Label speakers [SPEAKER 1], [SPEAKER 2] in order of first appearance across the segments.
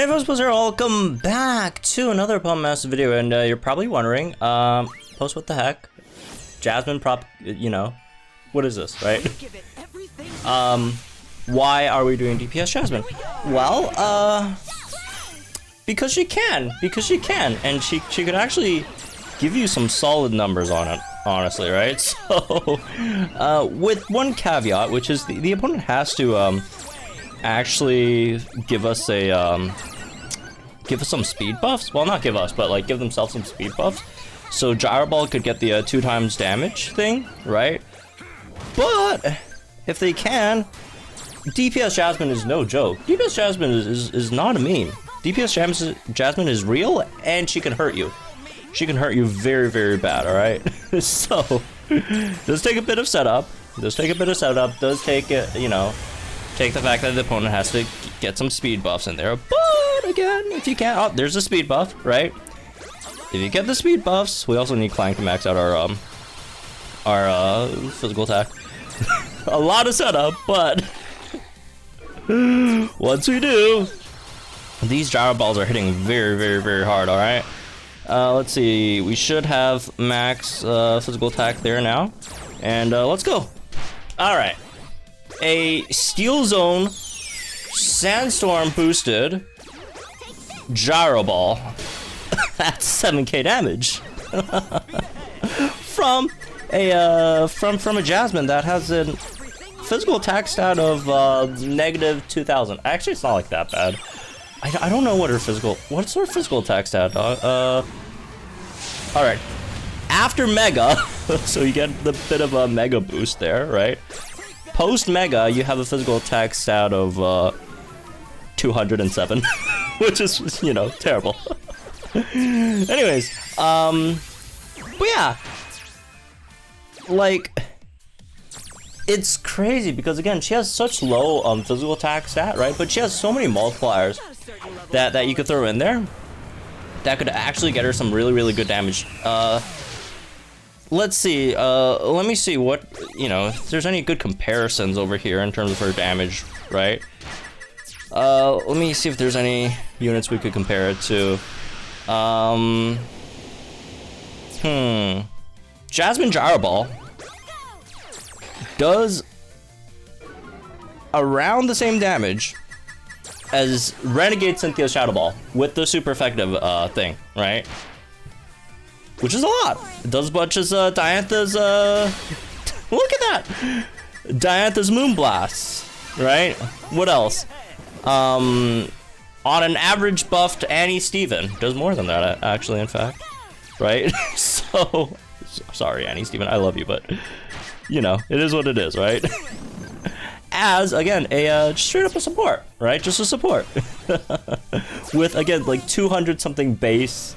[SPEAKER 1] Hey folks, welcome back to another Palm Master video, and you're probably wondering, Post, what the heck? Jasmine you know, what is this, right? Why are we doing DPS Jasmine? Well, because she can, and she could actually give you some solid numbers on it, honestly, right? So, with one caveat, which is the opponent has to, actually give us some speed buffs. Well, not give us, but like give themselves some speed buffs. So Gyro Ball could get the 2 times damage thing, right? But if they can, DPS Jasmine is no joke. DPS Jasmine is not a meme. DPS Jasmine is real, and she can hurt you. She can hurt you very, very bad, alright? So, does take a bit of setup. Does take it, you know, take the fact that the opponent has to get some speed buffs in there. But again, if you can't, oh, there's a speed buff, right? If you get the speed buffs, we also need Clank to max out our physical attack. A lot of setup, but once we do, these Gyro Balls are hitting very, very, very hard, alright? Let's see, we should have max physical attack there now. And let's go. Alright. A Steel Zone Sandstorm boosted Gyro Ball. That's 7k damage. from a Jasmine that has a physical attack stat of negative 2000. Actually, it's not like that bad. I don't know what's her physical attack stat, dog? Alright. After Mega, so you get the bit of a Mega boost there, right? Post Mega, you have a physical attack stat of 207, which is, you know, terrible. Anyways, but yeah, like, it's crazy because again, she has such low physical attack stat, right? But she has so many multipliers that you could throw in there that could actually get her some really, really good damage. Let's see, let me see what, you know, if there's any good comparisons over here in terms of her damage, right? Let me see if there's any units we could compare it to. Jasmine Gyro Ball does around the same damage as Renegade Cynthia Shadow Ball with the super effective thing, right? Which is a lot. It does as much as Diantha's, look at that! Diantha's Moonblast, right? What else? On an average buffed Annie Steven, does more than that, actually, in fact, right? So, sorry, Annie Steven, I love you, but, you know, it is what it is, right? As, again, straight up a support, right? Just a support. With, again, like 200 something base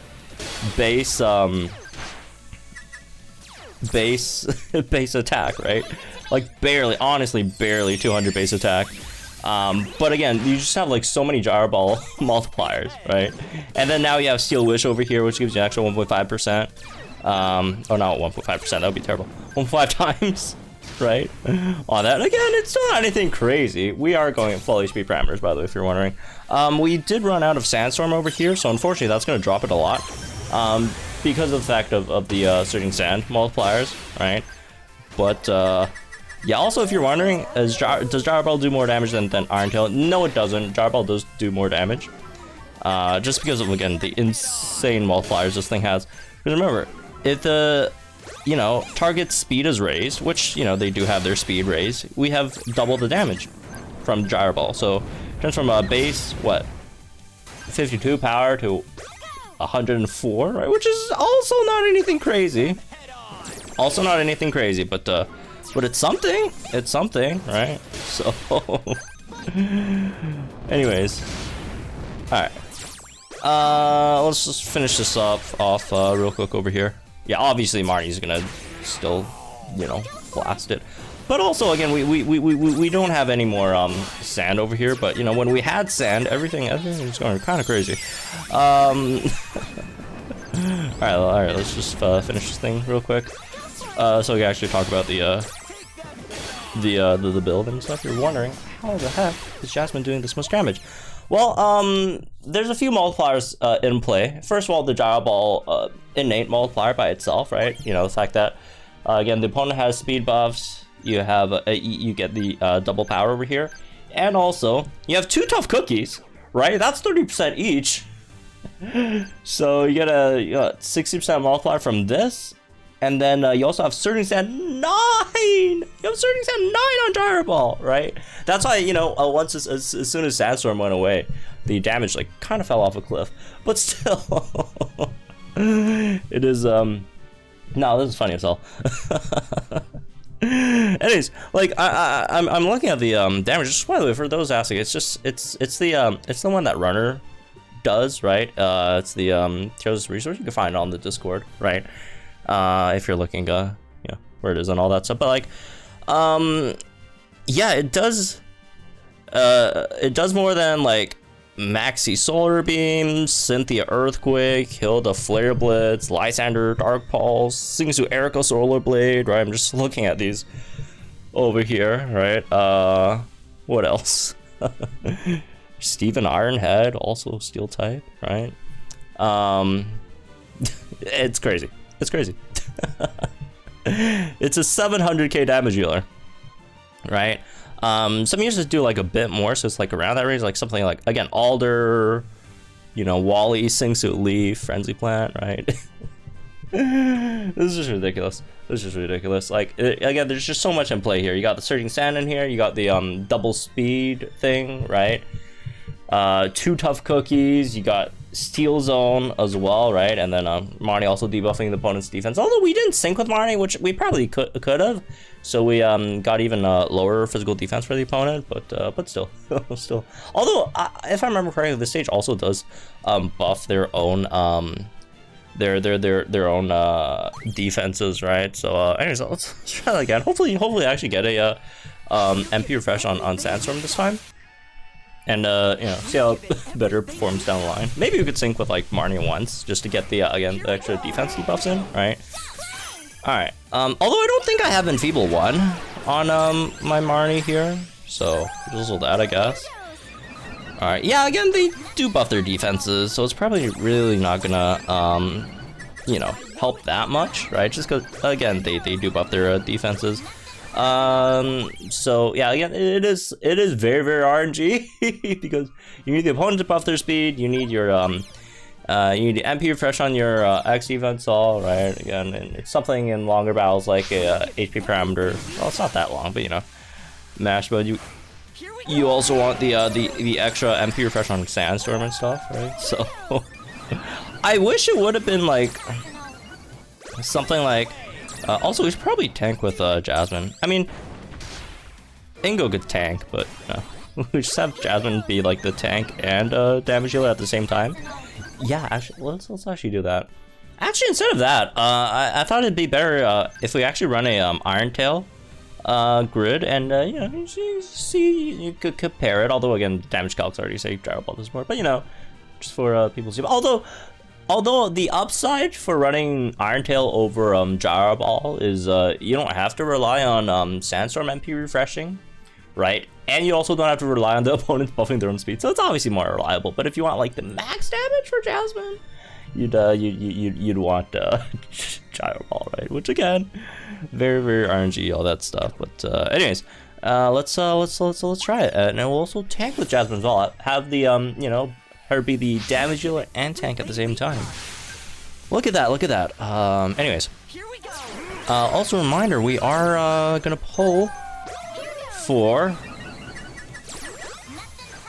[SPEAKER 1] attack, right? Like barely, honestly, barely 200 base attack. But again, you just have like so many Gyro Ball multipliers, right? And then now you have Steel Wish over here, which gives you an extra 1.5%. Oh, not 1.5%, that would be terrible. 1.5 times, right? On that, again, it's not anything crazy. We are going at full HP parameters, by the way, if you're wondering. We did run out of Sandstorm over here, so unfortunately that's going to drop it a lot. Because of the fact of the Surging Sand multipliers, right? But, yeah, also if you're wondering, does Gyro Ball do more damage than Iron Tail? No, it doesn't. Gyro Ball does do more damage. Just because of, again, the insane multipliers this thing has. Because remember, if the, you know, target speed is raised, which, you know, they do have their speed raised, we have double the damage from Gyro Ball. So, it turns from a base, what, 52 power to 104, right? Which is also not anything crazy. Also not anything crazy, but it's something. It's something, right? So, anyways, all right. Let's just finish this off real quick over here. Yeah, obviously Marnie's gonna still, you know, blast it. But also, again, we don't have any more sand over here. But you know, when we had sand, everything was going kind of crazy. All right. Let's just finish this thing real quick, so we can actually talk about the build and stuff. You're wondering, how the heck is Jasmine doing this much damage? Well, there's a few multipliers in play. First of all, the Gyro Ball innate multiplier by itself, right? You know, the fact that again the opponent has speed buffs. You have you get the double power over here, and also you have 2 tough cookies, right? That's 30% each. So you get a 60% multiplier from this, and then you also have Surging Sand 9. You have Surging Sand 9 on Gyro Ball, right? That's why, you know, once as soon as Sandstorm went away, the damage like kind of fell off a cliff. But still, it is no, this is funny as hell. Anyways, like I'm looking at the damage. Just by the way, for those asking, it's the one that Runner does, right? It's the Tears resource. You can find it on the Discord, right? If you're looking, you know, where it is and all that stuff. But like, yeah, it does more than like Maxi Solar Beam, Cynthia Earthquake, Hilda Flare Blitz, Lysander Dark Pulse, Singsu Erica Solar Blade, right? I'm just looking at these over here, right? What else? Steven Ironhead, also Steel type, right? It's crazy. It's crazy. It's a 700k damage dealer, right? Some users do like a bit more, so it's like around that range, like something like, again, Alder, you know, Wally, Singsuit Leaf, Frenzy Plant, right? This is just ridiculous. This is just ridiculous. Like, again, there's just so much in play here. You got the Surging Sand in here, you got the double speed thing, right? 2 tough cookies, you got Steel Zone as well, right? And then Marnie also debuffing the opponent's defense. Although we didn't sync with Marnie, which we probably could have. So we got even lower physical defense for the opponent, but still, still. Although if I remember correctly, the stage also does buff their own their own defenses, right? So anyways, let's try that again. Hopefully I actually get a MP refresh on Sandstorm this time. And you know, see how it better performs down the line. Maybe we could sync with like Marnie once, just to get the again the extra defense debuffs in, right? All right. Although I don't think I have Enfeeble 1 on my Marnie here, so just that, I guess. All right. Yeah. Again, they do buff their defenses, so it's probably really not gonna you know, help that much, right? Just because again they do buff their defenses. So yeah, again, it is very, very RNG because you need the opponent to buff their speed, you need your you need the MP refresh on your X defense all, right? Again, and it's something in longer battles like a HP parameter. Well, it's not that long, but you know, mash mode. You also want the extra MP refresh on Sandstorm and stuff, right? So I wish it would have been like something like. Also, we should probably tank with Jasmine. I mean, Ingo could tank, but we just have Jasmine be like the tank and damage healer at the same time. Yeah, actually, let's actually do that. Actually, instead of that, I thought it'd be better if we actually run a Iron Tail grid, and you know, you could compare it. Although again, damage calcs already say Gyro Ball does more, but you know, just for people to see. Although the upside for running Iron Tail over Gyro Ball is you don't have to rely on Sandstorm MP refreshing, right? And you also don't have to rely on the opponents buffing their own speed, so it's obviously more reliable. But if you want like the max damage for Jasmine, you'd want Gyro Ball, right? Which again, very, very RNG, all that stuff. But anyways, let's try it, and we'll also tank with Jasmine as well. Have the you know, her be the damage dealer and tank at the same time. Look at that, look at that. Anyways, also a reminder, we are gonna poll for.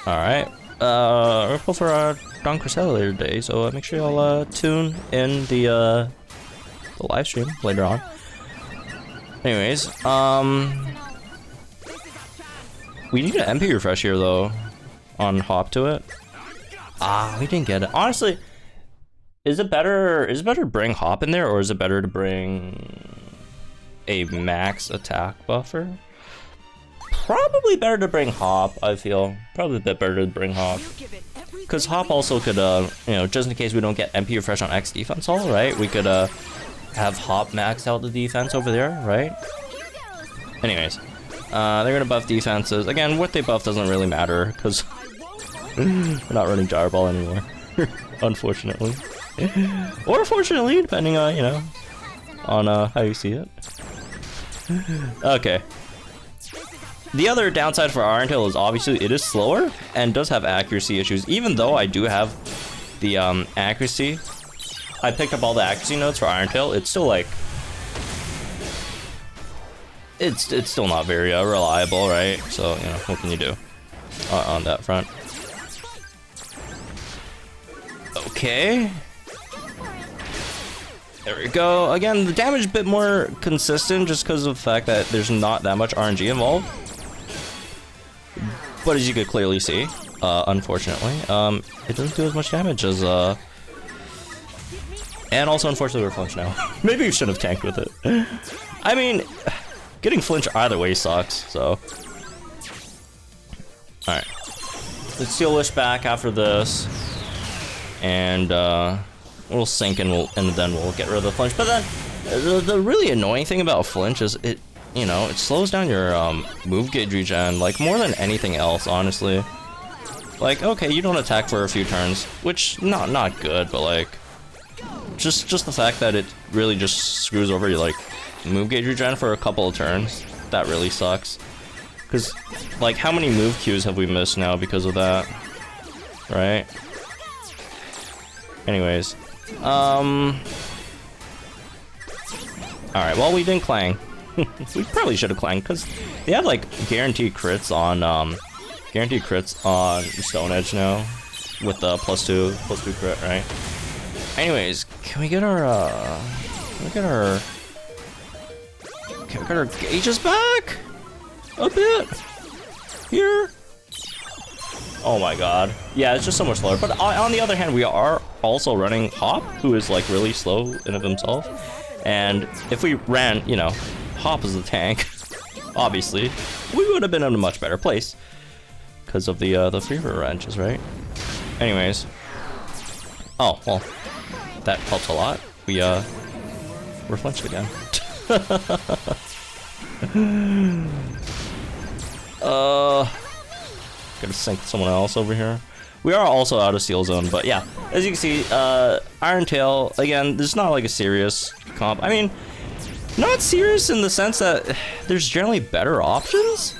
[SPEAKER 1] All right, we're poll for Don Crusader later today, so make sure y'all tune in the live stream later on. Anyways, we need an MP refresh here though on hop to it. We didn't get it. Honestly, is it better to bring hop in there, or is it better to bring a max attack buffer? Probably better to bring hop, I feel. Probably a bit better to bring hop. Because hop also could, you know, just in case we don't get MP refresh on X defense all, right? We could have hop max out the defense over there, right? Anyways, they're gonna buff defenses. Again, what they buff doesn't really matter, because We're not running Gyro Ball anymore, unfortunately. Or fortunately, depending on, you know, on how you see it. Okay. The other downside for Iron Tail is obviously it is slower and does have accuracy issues. Even though I do have the accuracy, I picked up all the accuracy notes for Iron Tail. It's still like, it's still not very reliable, right? So, you know, what can you do on that front? Okay. There we go. Again, the damage is a bit more consistent just because of the fact that there's not that much RNG involved. But as you could clearly see, unfortunately, it doesn't do as much damage as, and also unfortunately we're flinch now. Maybe we should have tanked with it. I mean, getting flinch either way sucks, so. Alright. Let's Steel Wish back after this. And, we'll sink and then we'll get rid of the flinch. But then, the really annoying thing about flinch is it, you know, it slows down your move gauge regen, like, more than anything else, honestly. Like, okay, you don't attack for a few turns, which, not good, but, like, just the fact that it really just screws over your, like, move gauge regen for a couple of turns, that really sucks. Because, like, how many move queues have we missed now because of that? Right? Anyways. Alright, well, we didn't clang. We probably should have clanged, because they have, like, guaranteed crits on Stone Edge now, with the +2 crit, right? Anyways, can we get our gauges back? A bit? Here? Oh my god. Yeah, it's just so much slower. But on the other hand, we are also running Hop, who is, like, really slow in of himself. And if we ran, you know, Hop as the tank, obviously, we would have been in a much better place. Because of the fever wrenches, right? Anyways. Oh, well. That helps a lot. We're flinched again. Gotta sink someone else over here. We are also out of Steel Zone, but yeah. As you can see, Iron Tail, again, this is not like a serious comp. I mean, not serious in the sense that there's generally better options.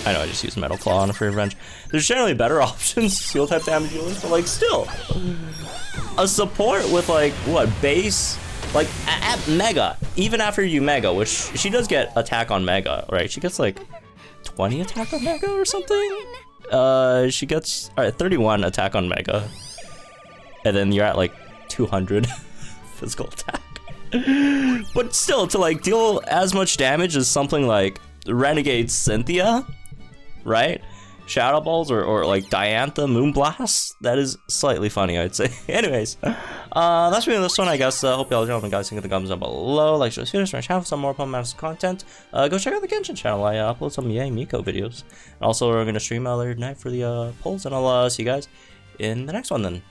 [SPEAKER 1] I know I just used Metal Claw on a free revenge. There's generally better options, Steel type damage dealers, but like still. A support with like, what, base? Like at Mega, even after you Mega, which she does get attack on Mega, right? She gets like 20 attack on Mega or something? She gets, alright, 31 attack on Mega. And then you're at like 200 physical attack. But still, to like deal as much damage as something like Renegade Cynthia, right? Shadow Balls or like Diantha Moonblast, that is slightly funny, I'd say. Anyways, that's really this one, I guess. Hope y'all gentlemen guys think of the comments down below. Like, share this video, and channel for some more Palentines content. Go check out the Genshin channel. I upload some Yang Miko videos. And also, we're gonna stream later tonight for the polls, and I'll see you guys in the next one then.